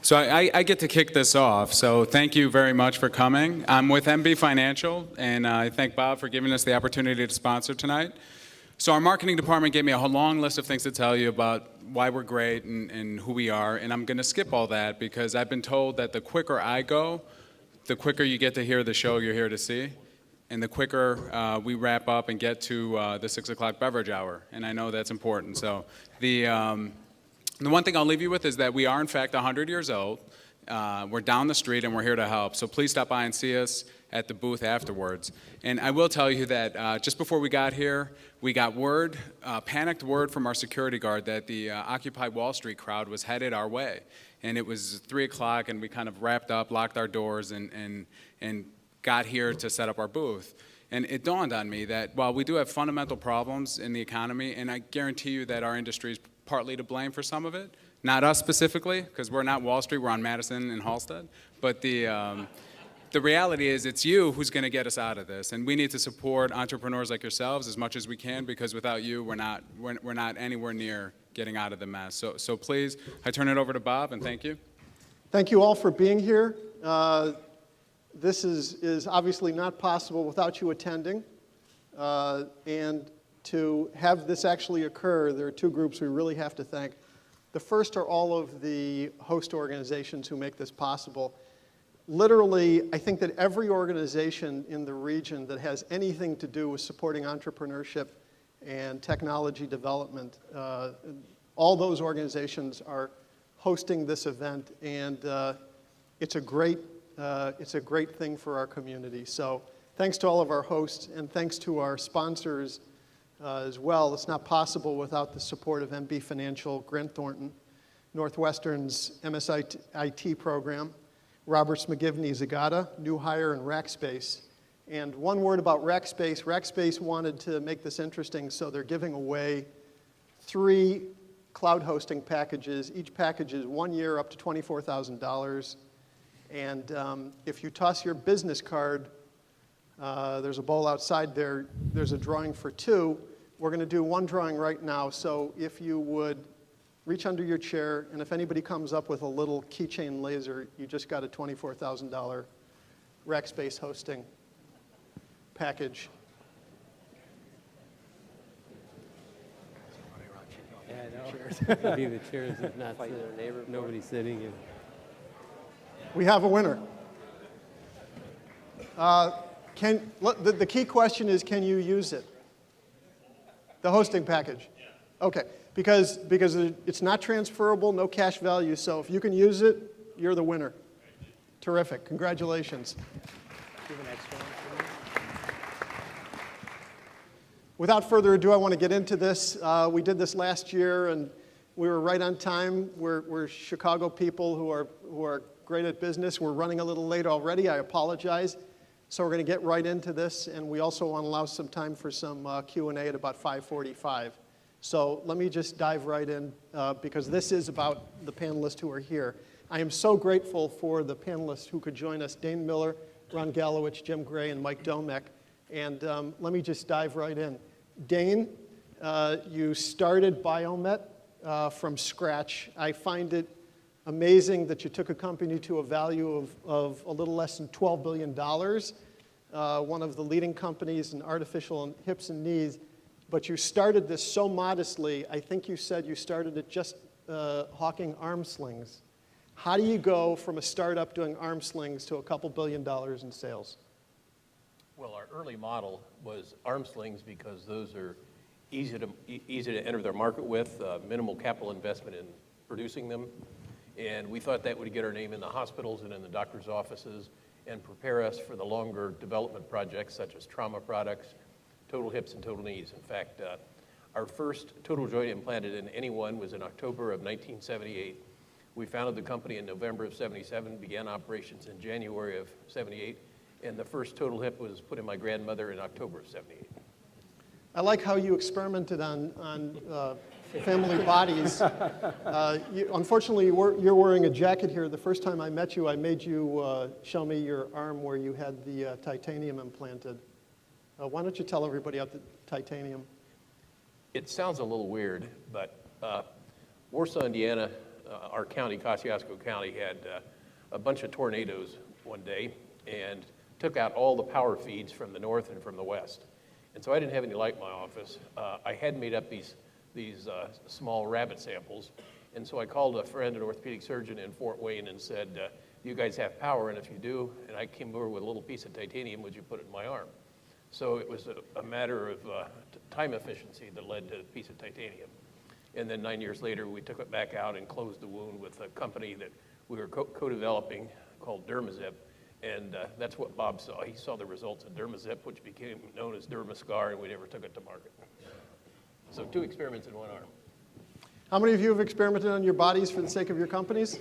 So I get to kick this off, so thank you very much for coming. I'm with MB Financial, and I thank Bob for giving us the opportunity to sponsor tonight. So our marketing department gave me a long list of things to tell you about why we're great and who we are, and I'm going to skip all that because I've been told that the quicker I go, the quicker you get to hear the show you're here to see, and the quicker we wrap up and get to the 6 o'clock beverage hour, and I know that's important. So the one thing I'll leave you with is that we are, in fact, 100 years old. We're down the street, and we're here to help. So please stop by and see us at the booth afterwards. And I will tell you that just before we got here, we got word, panicked word from our security guard that the Occupy Wall Street crowd was headed our way. And it was 3 o'clock, and we kind of wrapped up, locked our doors, and got here to set up our booth. And it dawned on me that while we do have fundamental problems in the economy, and I guarantee you that our industry is partly to blame for some of it. Not us specifically, because we're not Wall Street, we're on Madison and Halstead. But the reality is it's you who's going to get us out of this. And we need to support entrepreneurs like yourselves as much as we can, because without you, we're not anywhere near getting out of the mess. So please, I turn it over to Bob, and thank you. Thank you all for being here. This is obviously not possible without you attending. And to have this actually occur, there are two groups we really have to thank. The first are all of the host organizations who make this possible. Literally, I think that every organization in the region that has anything to do with supporting entrepreneurship and technology development, all those organizations are hosting this event, and it's a great thing for our community. So thanks to all of our hosts, and thanks to our sponsors as well. It's not possible without the support of MB Financial, Grant Thornton, Northwestern's MSIT program, Roberts McGivney Zagata, New Hire, and Rackspace. And one word about Rackspace. Rackspace wanted to make this interesting, so they're giving away 3 cloud hosting packages. Each package is 1 year up to $24,000. And if you toss your business card, there's a bowl outside there. There's a drawing for 2. We're going to do one drawing right now. So if you would reach under your chair, and if anybody comes up with a little keychain laser, you just got a $24,000 Rackspace hosting package. Yeah, I know. Maybe the chairs is not nobody sitting in. We have a winner. The key question is, can you use it? The hosting package? Okay, because it's not transferable, no cash value, so if you can use it, you're the winner. Terrific, congratulations. Without further ado, I want to get into this. We did this last year, and we were right on time. We're Chicago people who are great at business. We're running a little late already, I apologize. So we're going to get right into this, and we also want to allow some time for some Q&A at about 5:45. So let me just dive right in, because this is about the panelists who are here. I am so grateful for the panelists who could join us, Dane Miller, Ron Galowich, Jim Gray, and Mike Domek. And let me just dive right in. Dane, you started Biomet from scratch. I find it amazing that you took a company to a value of a little less than $12 billion, one of the leading companies in artificial hips and knees, but you started this so modestly. I think you said you started it just hawking arm slings. How do you go from a startup doing arm slings to a couple $2 billion in sales? Well, our early model was arm slings because those are easy to enter their market with, minimal capital investment in producing them. And we thought that would get our name in the hospitals and in the doctor's offices and prepare us for the longer development projects such as trauma products, total hips and total knees. In fact, our first total joint implanted in anyone was in October of 1978. We founded the company in November of 77, began operations in January of 78, and the first total hip was put in my grandmother in October of 78. I like how you experimented on family bodies. Unfortunately, you're wearing a jacket here. The first time I met you, I made you show me your arm where you had the titanium implanted. Why don't you tell everybody about the titanium? It sounds a little weird, but Warsaw, Indiana our county, Kosciuszko County, had a bunch of tornadoes one day and took out all the power feeds from the north and from the west. And so I didn't have any light in my office. I had made up these small rabbit samples. And so I called a friend, an orthopedic surgeon in Fort Wayne, and said, do you guys have power? And if you do, and I came over with a little piece of titanium, would you put it in my arm? So it was a matter of time efficiency that led to a piece of titanium. And then 9 years later, we took it back out and closed the wound with a company that we were co-developing called Dermazip. And that's what Bob saw. He saw the results of Dermazip, which became known as Dermascar, and we never took it to market. So 2 experiments in 1 arm. How many of you have experimented on your bodies for the sake of your companies?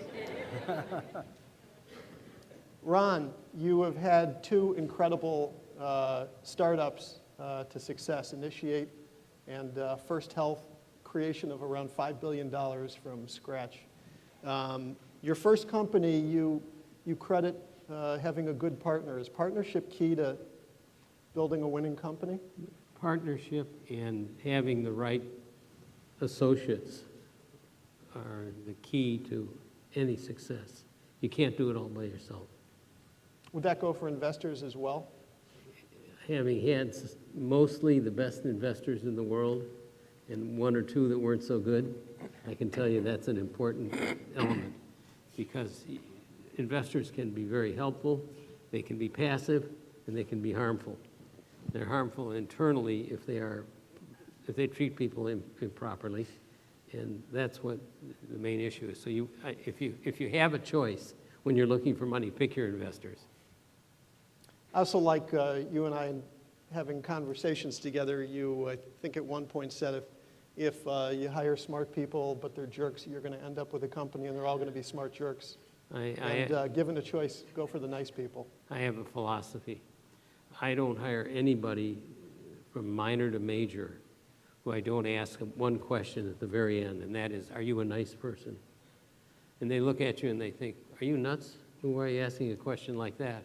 Ron, you have had 2 incredible startups to success, Initiate and First Health, creation of around $5 billion from scratch. Your first company, you credit having a good partner. Is partnership key to building a winning company? Partnership and having the right associates are the key to any success. You can't do it all by yourself. Would that go for investors as well? Having had mostly the best investors in the world and 1 or 2 that weren't so good, I can tell you that's an important element, because investors can be very helpful, they can be passive, and they can be harmful. They're harmful internally if they treat people improperly, and that's what the main issue is. So if you have a choice when you're looking for money, pick your investors. I also like you and I having conversations together. You, I think at one point said if you hire smart people but they're jerks, you're going to end up with a company and they're all going to be smart jerks. Given a choice, go for the nice people. I have a philosophy. I don't hire anybody from minor to major who I don't ask one question at the very end, and that is, are you a nice person? And they look at you and they think, are you nuts? Who are you asking a question like that?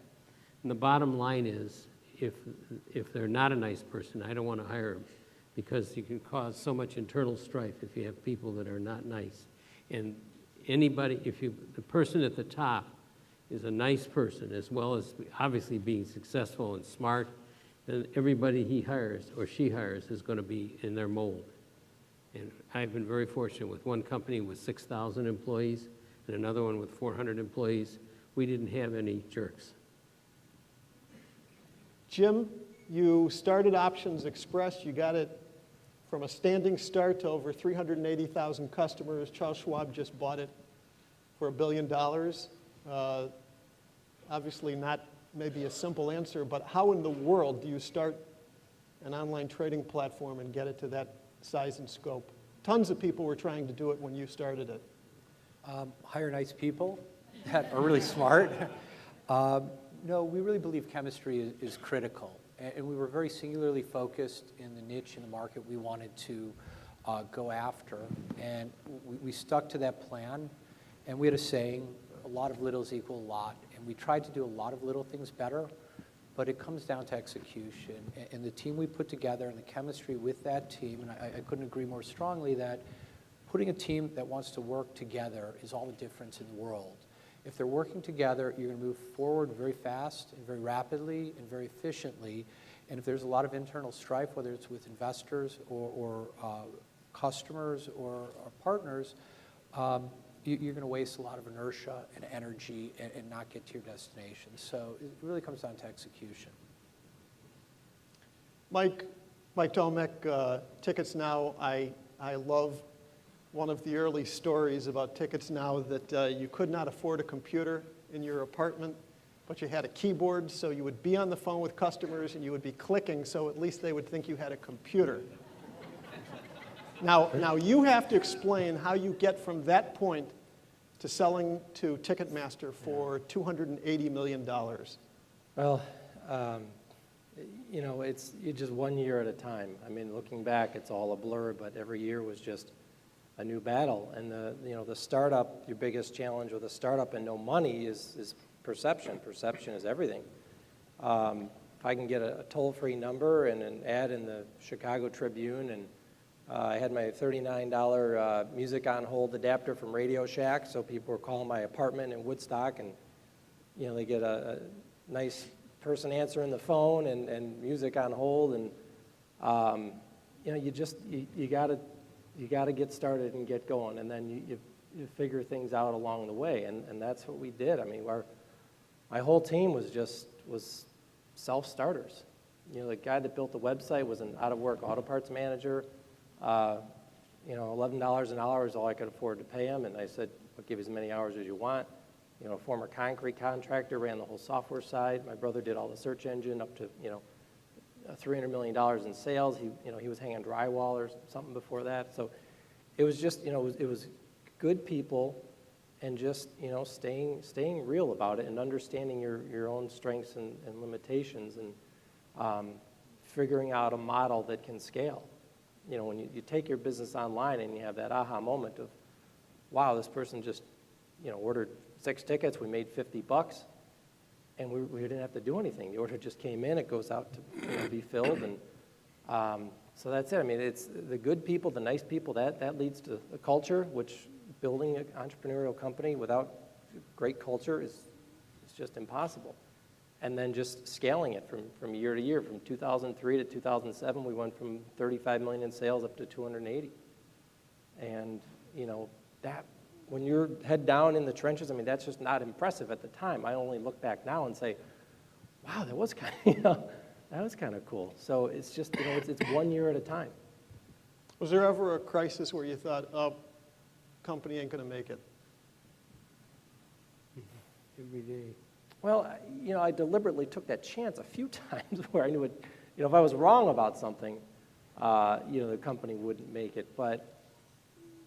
And the bottom line is, if they're not a nice person, I don't want to hire them, because you can cause so much internal strife if you have people that are not nice. And anybody, the person at the top is a nice person, as well as obviously being successful and smart, then everybody he hires or she hires is going to be in their mold. And I've been very fortunate with one company with 6,000 employees and another one with 400 employees. We didn't have any jerks. Jim, you started OptionsXpress. You got it from a standing start to over 380,000 customers. Charles Schwab just bought it for $1 billion. Obviously not maybe a simple answer, but how in the world do you start an online trading platform and get it to that size and scope? Tons of people were trying to do it when you started it. Hire nice people that are really smart. No, we really believe chemistry is critical. And we were very singularly focused in the niche in the market we wanted to go after. And we stuck to that plan. And we had a saying, a lot of littles equal a lot. And we tried to do a lot of little things better, but it comes down to execution. And the team we put together and the chemistry with that team, and I couldn't agree more strongly that putting a team that wants to work together is all the difference in the world. If they're working together, you're going to move forward very fast and very rapidly and very efficiently. And if there's a lot of internal strife, whether it's with investors or customers or partners, you're going to waste a lot of inertia and energy and not get to your destination. So it really comes down to execution. Mike Domek, TicketsNow, I love one of the early stories about TicketsNow that you could not afford a computer in your apartment, but you had a keyboard, so you would be on the phone with customers and you would be clicking, so at least they would think you had a computer. Now you have to explain how you get from that point to selling to Ticketmaster for $280 million. Well, it's just 1 year at a time. I mean, looking back, it's all a blur, but every year was just a new battle. And the startup, your biggest challenge with a startup and no money is perception. Perception is everything. If I can get a toll-free number and an ad in the Chicago Tribune and I had my $39 music on hold adapter from Radio Shack, so people were calling my apartment in Woodstock, and they get a nice person answering the phone and music on hold, and you gotta get started and get going, and then you figure things out along the way, and that's what we did. I mean, my whole team was self-starters. The guy that built the website was an out-of-work auto parts manager. $11 an hour is all I could afford to pay him, and I said, I'll give you as many hours as you want. A former concrete contractor ran the whole software side. My brother did all the search engine up to, $300 million in sales. He was hanging drywall or something before that. So it was just, it was good people and just, staying real about it and understanding your own strengths and limitations and figuring out a model that can scale. When you take your business online and you have that aha moment of, wow, this person just, ordered 6 tickets, we made $50, and we didn't have to do anything. The order just came in, it goes out to be filled, and so that's it. I mean, it's the good people, the nice people, that leads to a culture, which building an entrepreneurial company without great culture is just impossible. And then just scaling it from year to year. From 2003 to 2007, we went from 35 million in sales up to 280. And, that, when you're head down in the trenches, I mean, that's just not impressive at the time. I only look back now and say, wow, that was kind of, that was kind of cool. So it's just, it's 1 year at a time. Was there ever a crisis where you thought, oh, company ain't going to make it? Every day. Well, I deliberately took that chance a few times where I knew it, if I was wrong about something, the company wouldn't make it. But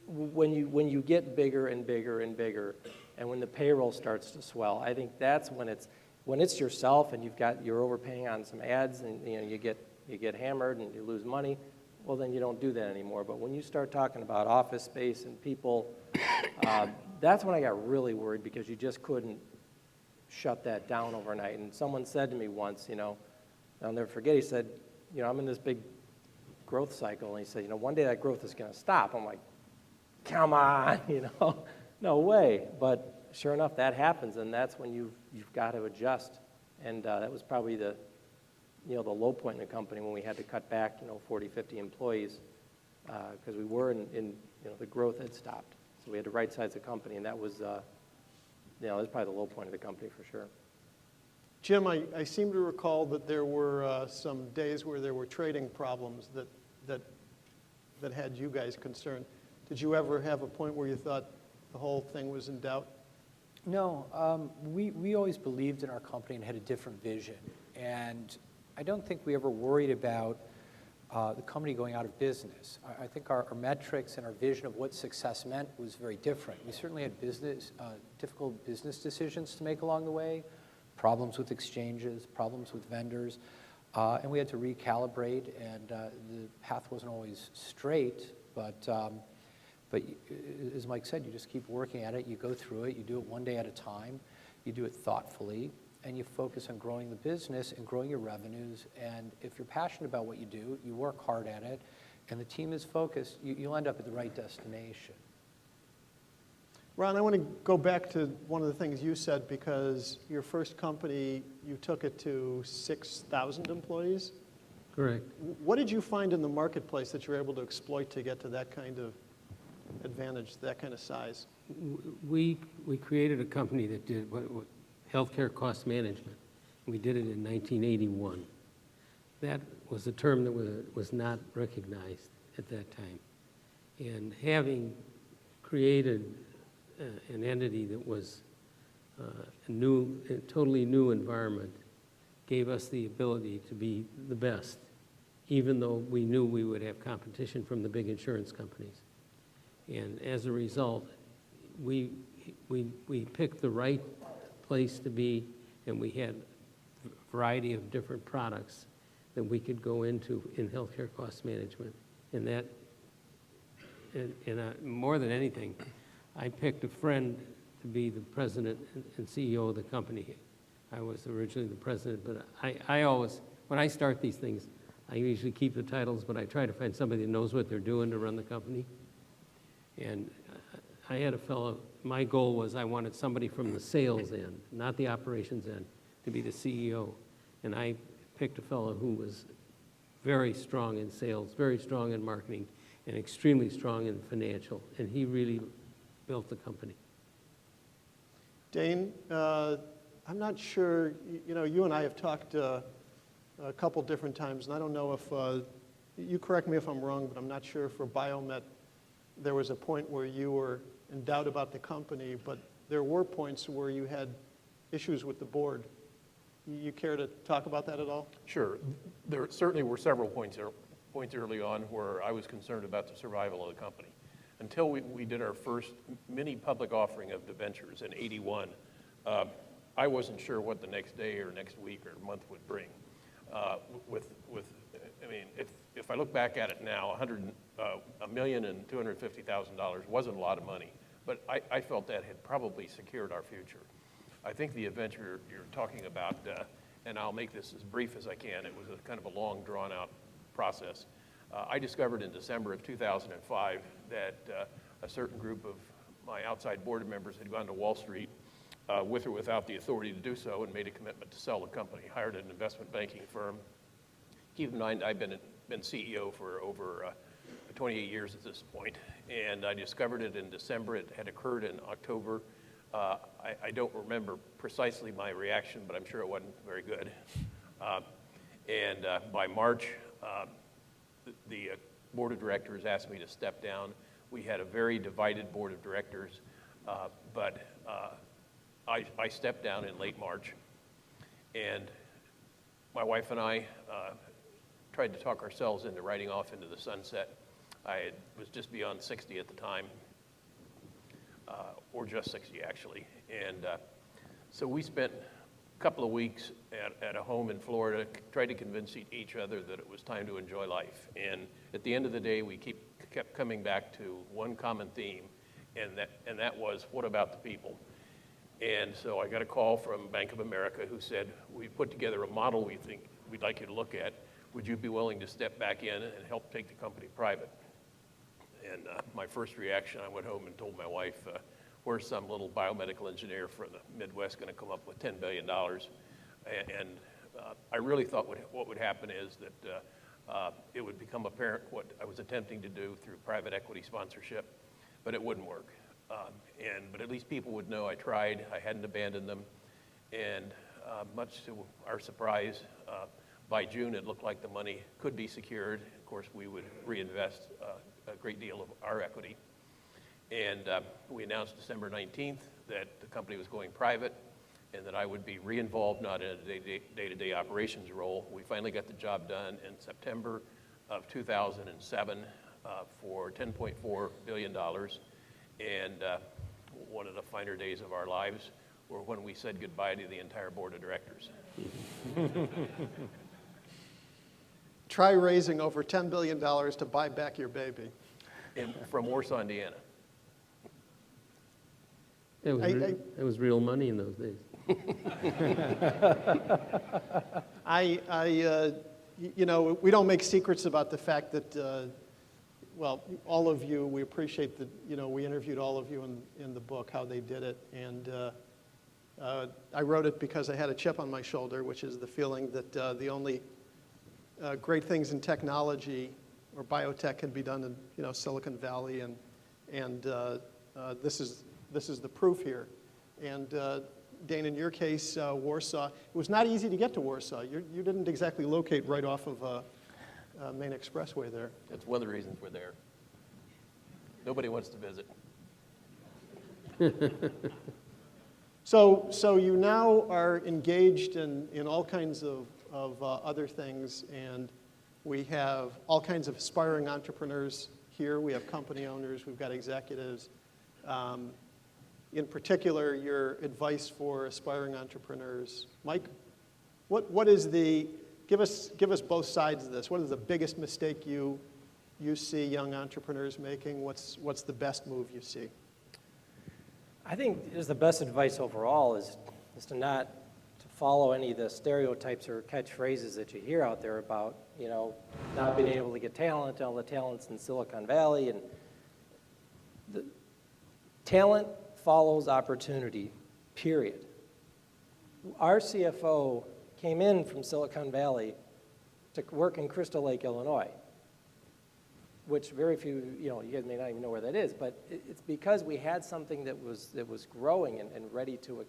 when you get bigger and bigger and bigger, and when the payroll starts to swell, I think that's when it's yourself and you're overpaying on some ads and you get hammered and you lose money. Well, then you don't do that anymore. But when you start talking about office space and people, that's when I got really worried because you just couldn't shut that down overnight. And someone said to me once, I'll never forget, he said, I'm in this big growth cycle. And he said, one day that growth is going to stop. I'm like, come on, no way. But sure enough, that happens, and that's when you've got to adjust. And that was probably the low point in the company when we had to cut back, 40, 50 employees because we were in the growth had stopped. So we had to right-size the company, and that was that was probably the low point of the company for sure. Jim, I seem to recall that there were some days where there were trading problems that had you guys concerned. Did you ever have a point where you thought the whole thing was in doubt? No, we always believed in our company and had a different vision. And I don't think we ever worried about the company going out of business. I think our metrics and our vision of what success meant was very different. We certainly had difficult business decisions to make along the way, problems with exchanges, problems with vendors, and we had to recalibrate, and the path wasn't always straight, but as Mike said, you just keep working at it, you go through it, you do it one day at a time, you do it thoughtfully, and you focus on growing the business and growing your revenues. And if you're passionate about what you do, you work hard at it, and the team is focused, you'll end up at the right destination. Ron, I want to go back to one of the things you said, because your first company, you took it to 6,000 employees. Correct. What did you find in the marketplace that you were able to exploit to get to that kind of advantage, that kind of size? We created a company that did what healthcare cost management. We did it in 1981. That was a term that was not recognized at that time. And having created an entity that was a totally new environment gave us the ability to be the best, even though we knew we would have competition from the big insurance companies. And as a result, we picked the right place to be, and we had a variety of different products that we could go into in healthcare cost management. And that, more than anything, I picked a friend to be the president and CEO of the company. I was originally the president, but I always, when I start these things, I usually keep the titles, but I try to find somebody that knows what they're doing to run the company. And I had a fellow, my goal was I wanted somebody from the sales end, not the operations end, to be the CEO. And I picked a fellow who was very strong in sales, very strong in marketing, and extremely strong in financial. And he really built the company. Dane, I'm not sure, you and I have talked a couple different times, and I don't know if, you correct me if I'm wrong, but I'm not sure for Biomet there was a point where you were in doubt about the company, but there were points where you had issues with the board. You care to talk about that at all? Sure. There certainly were several points early on where I was concerned about the survival of the company. Until we did our first mini public offering of debentures in '81, I wasn't sure what the next day or next week or month would bring. If I look back at it now, $1,250,000 wasn't a lot of money, but I felt that had probably secured our future. I think the event you're talking about, and I'll make this as brief as I can, it was a kind of a long, drawn-out process. I discovered in December of 2005 that a certain group of my outside board members had gone to Wall Street with or without the authority to do so and made a commitment to sell the company, hired an investment banking firm. Keep in mind, I've been CEO for over 28 years at this point, and I discovered it in December. It had occurred in October. I don't remember precisely my reaction, but I'm sure it wasn't very good. By March, the board of directors asked me to step down. We had a very divided board of directors, but I stepped down in late March, and my wife and I tried to talk ourselves into riding off into the sunset. I was just beyond 60 at the time, or just 60 actually, and so we spent a couple of weeks at a home in Florida, tried to convince each other that it was time to enjoy life. And at the end of the day, we kept coming back to one common theme, and that was, what about the people? And so I got a call from Bank of America who said, we put together a model we think we'd like you to look at. Would you be willing to step back in and help take the company private? And my first reaction, I went home and told my wife, where's some little biomedical engineer from the Midwest going to come up with $10 billion? And I really thought what would happen is that it would become apparent what I was attempting to do through private equity sponsorship, but it wouldn't work. But at least people would know I tried, I hadn't abandoned them, and much to our surprise, by June it looked like the money could be secured. Of course, we would reinvest a great deal of our equity. And we announced December 19th that the company was going private and that I would be re-involved, not in a day-to-day operations role. We finally got the job done in September of 2007 for $10.4 billion. And one of the finer days of our lives were when we said goodbye to the entire board of directors. Try raising over $10 billion to buy back your baby. From Warsaw, Indiana. It was real money in those days. We don't make secrets about the fact that, all of you, we appreciate that, we interviewed all of you in the book, how they did it. And I wrote it because I had a chip on my shoulder, which is the feeling that the only great things in technology or biotech can be done in, Silicon Valley. And this is the proof here. And Dane, in your case, Warsaw, it was not easy to get to Warsaw. You didn't exactly locate right off of Main Expressway there. That's one of the reasons we're there. Nobody wants to visit. So you now are engaged in all kinds of other things, and we have all kinds of aspiring entrepreneurs here. We have company owners, we've got executives. In particular, your advice for aspiring entrepreneurs. Mike, what is give us both sides of this. What is the biggest mistake you see young entrepreneurs making? What's the best move you see? I think is the best advice overall is to not to follow any of the stereotypes or catchphrases that you hear out there about, not being able to get talent, all the talents in Silicon Valley. And the talent follows opportunity, period. Our CFO came in from Silicon Valley to work in Crystal Lake, Illinois, which very few, you guys may not even know where that is, but it's because we had something that was growing and ready to,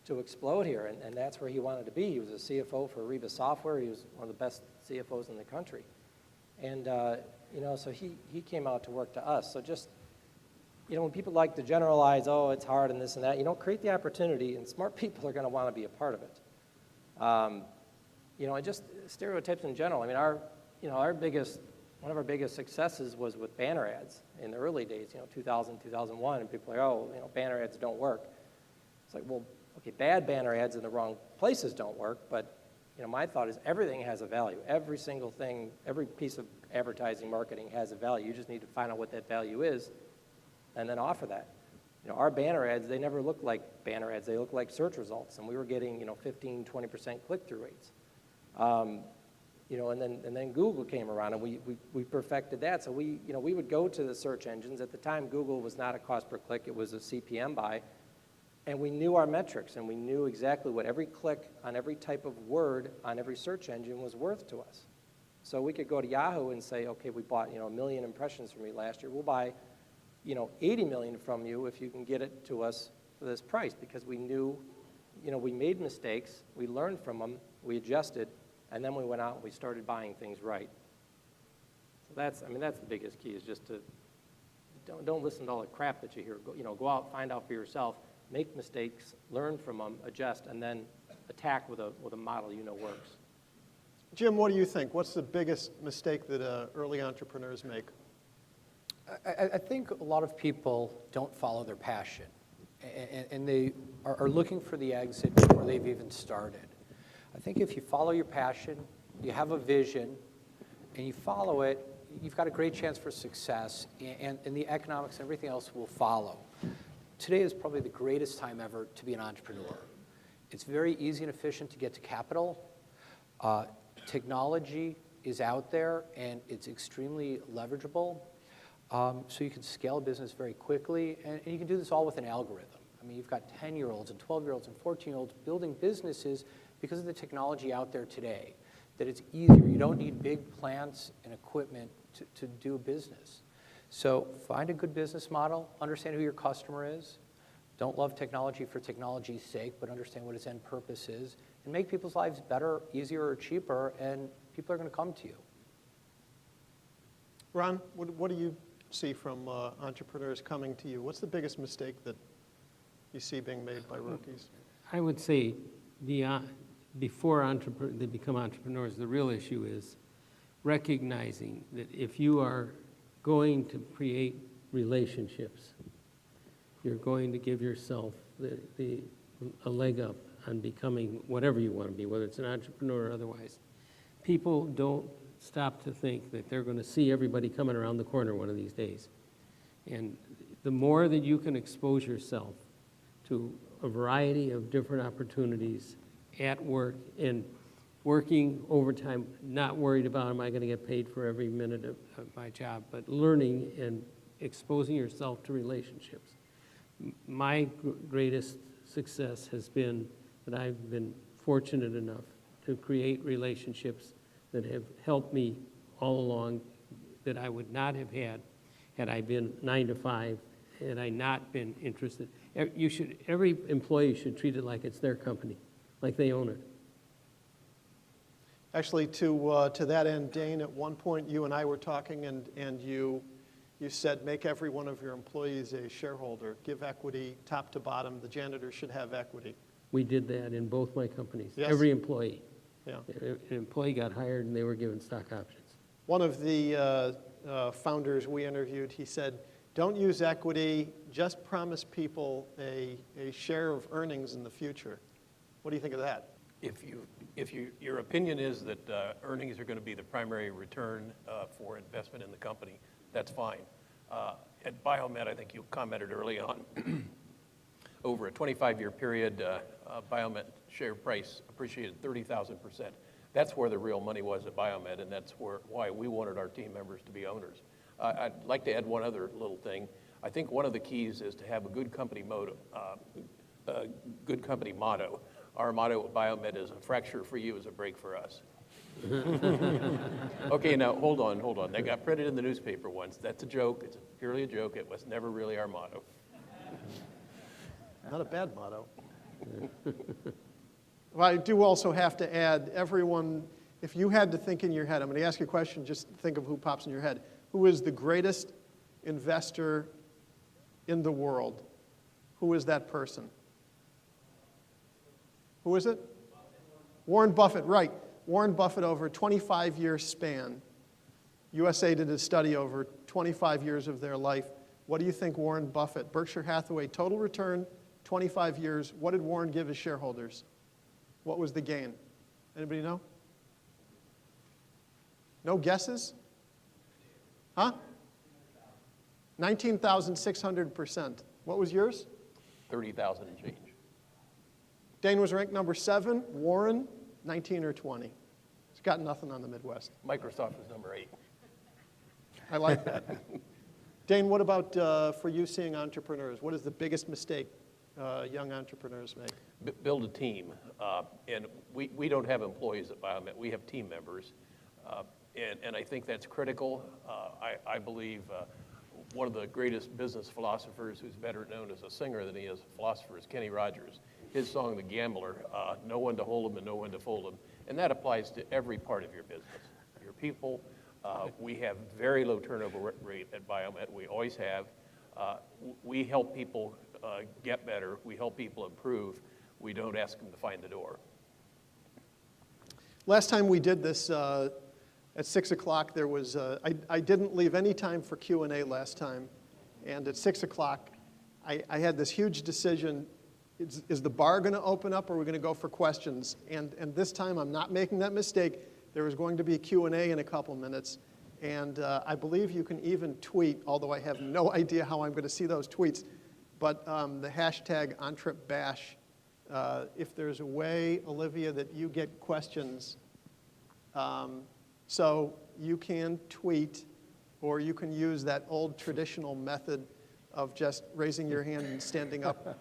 to explode here, and that's where he wanted to be. He was a CFO for Ariba Software. He was one of the best CFOs in the country, and so he came out to work to us. So just, when people like to generalize, oh, it's hard and this and that, create the opportunity, and smart people are going to want to be a part of it. And just stereotypes in general. I mean, one of our biggest successes was with banner ads in the early days, 2000, 2001, and people are like, oh, banner ads don't work. It's like, well, okay, bad banner ads in the wrong places don't work, but, my thought is everything has a value. Every single thing, every piece of advertising marketing has a value. You just need to find out what that value is and then offer that. Our banner ads, they never look like banner ads. They look like search results, and we were getting, 15, 20% click-through rates. And then Google came around, and we perfected that. So we would go to the search engines. At the time, Google was not a cost per click. It was a CPM buy. And we knew our metrics, and we knew exactly what every click on every type of word on every search engine was worth to us. So we could go to Yahoo and say, okay, we bought, 1 million impressions from you last year. We'll buy, 80 million from you if you can get it to us for this price, because we knew, we made mistakes, we learned from them, we adjusted, and then we went out and we started buying things right. So that's the biggest key, is just to don't listen to all the crap that you hear. Go out, find out for yourself, make mistakes, learn from them, adjust, and then attack with a model works. Jim, what do you think? What's the biggest mistake that early entrepreneurs make? I think a lot of people don't follow their passion, and they are looking for the exit before they've even started. I think if you follow your passion, you have a vision, and you follow it, you've got a great chance for success, and the economics and everything else will follow. Today is probably the greatest time ever to be an entrepreneur. It's very easy and efficient to get to capital. Technology is out there, and it's extremely leverageable. So you can scale a business very quickly, and you can do this all with an algorithm. I mean, you've got 10-year-olds and 12-year-olds and 14-year-olds building businesses because of the technology out there today, that it's easier. You don't need big plants and equipment to do a business. So find a good business model, understand who your customer is. Don't love technology for technology's sake, but understand what its end purpose is, and make people's lives better, easier, or cheaper, and people are going to come to you. Ron, what do you see from entrepreneurs coming to you? What's the biggest mistake that you see being made by rookies? I would say before they become entrepreneurs, the real issue is recognizing that if you are going to create relationships, you're going to give yourself a leg up on becoming whatever you want to be, whether it's an entrepreneur or otherwise. People don't stop to think that they're going to see everybody coming around the corner one of these days. And the more that you can expose yourself to a variety of different opportunities at work and working overtime, not worried about am I going to get paid for every minute of my job, but learning and exposing yourself to relationships. My greatest success has been that I've been fortunate enough to create relationships that have helped me all along that I would not have had I been 9 to 5, had I not been interested. Every employee should treat it like it's their company, like they own it. Actually, to that end, Dane, at one point you and I were talking, and you said make every one of your employees a shareholder, give equity top to bottom. The janitor should have equity. We did that in both my companies. Yes. Every employee. Yeah. An employee got hired and they were given stock options. One of the founders we interviewed, he said, don't use equity, just promise people a share of earnings in the future. What do you think of that? If your opinion is that earnings are going to be the primary return for investment in the company, that's fine. At Biomet, I think you commented early on, over a 25-year period, Biomet share price appreciated 30,000%. That's where the real money was at Biomet, and that's why we wanted our team members to be owners. I'd like to add one other little thing. I think one of the keys is to have a good company motto. Our motto at Biomet is, a fracture for you is a break for us. Okay, now hold on. That got printed in the newspaper once. That's a joke. It's purely a joke. It was never really our motto. Not a bad motto. Well, I do also have to add, everyone, if you had to think in your head, I'm going to ask you a question, just think of who pops in your head. Who is the greatest investor in the world? Who is that person? Who is it? Warren Buffett, right. Warren Buffett, over a 25-year span. USA did a study over 25 years of their life. What do you think Warren Buffett, Berkshire Hathaway, total return, 25 years, what did Warren give his shareholders? What was the gain? Anybody know? No guesses? Huh? 19,600%. What was yours? 30,000 and change. Dane was ranked number 7. Warren, 19 or 20. He's got nothing on the Midwest. Microsoft was number 8. I like that. Dane, what about for you seeing entrepreneurs? What is the biggest mistake young entrepreneurs make? Build a team. And we don't have employees at Biomet. We have team members. And I think that's critical. I believe one of the greatest business philosophers, who's better known as a singer than he is a philosopher, is Kenny Rogers. His song, The Gambler, know when to hold 'em and know when to fold 'em. And that applies to every part of your business. Your people, we have very low turnover rate at Biomet. We always have. We help people get better. We help people improve. We don't ask them to find the door. Last time we did this, at 6 o'clock, there was, I didn't leave any time for Q&A last time. And at 6 o'clock, I had this huge decision. Is the bar going to open up, or are we going to go for questions? And this time, I'm not making that mistake. There is going to be a Q&A in a couple minutes. And I believe you can even tweet, although I have no idea how I'm going to see those tweets. But the hashtag EntrePBash, if there's a way, Olivia, that you get questions, so you can tweet, or you can use that old traditional method of just raising your hand and standing up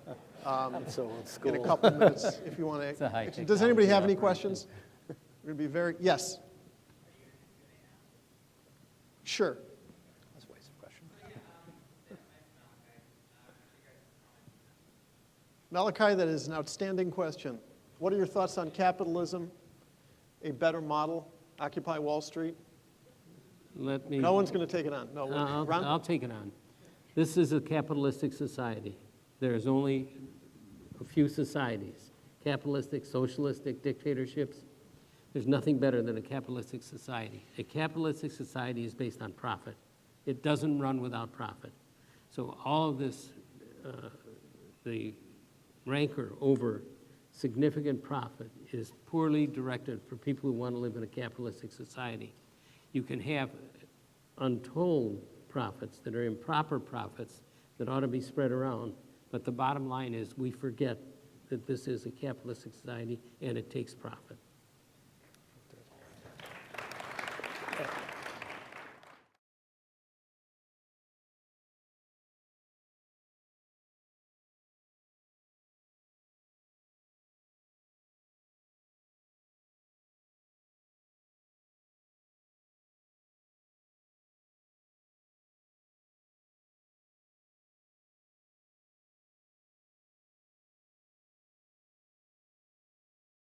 in a couple minutes if you want to. Does anybody have any questions? We're going to be very, yes. Sure. That's a waste of question. Malachi, that is an outstanding question. What are your thoughts on capitalism, a better model, Occupy Wall Street? No one's going to take it on. No, Ron? I'll take it on. This is a capitalistic society. There's only a few societies, capitalistic, socialistic, dictatorships. There's nothing better than a capitalistic society. A capitalistic society is based on profit. It doesn't run without profit. So all of this, the rancor over significant profit is poorly directed for people who want to live in a capitalistic society. You can have untold profits that are improper profits that ought to be spread around, but the bottom line is we forget that this is a capitalistic society and it takes profit.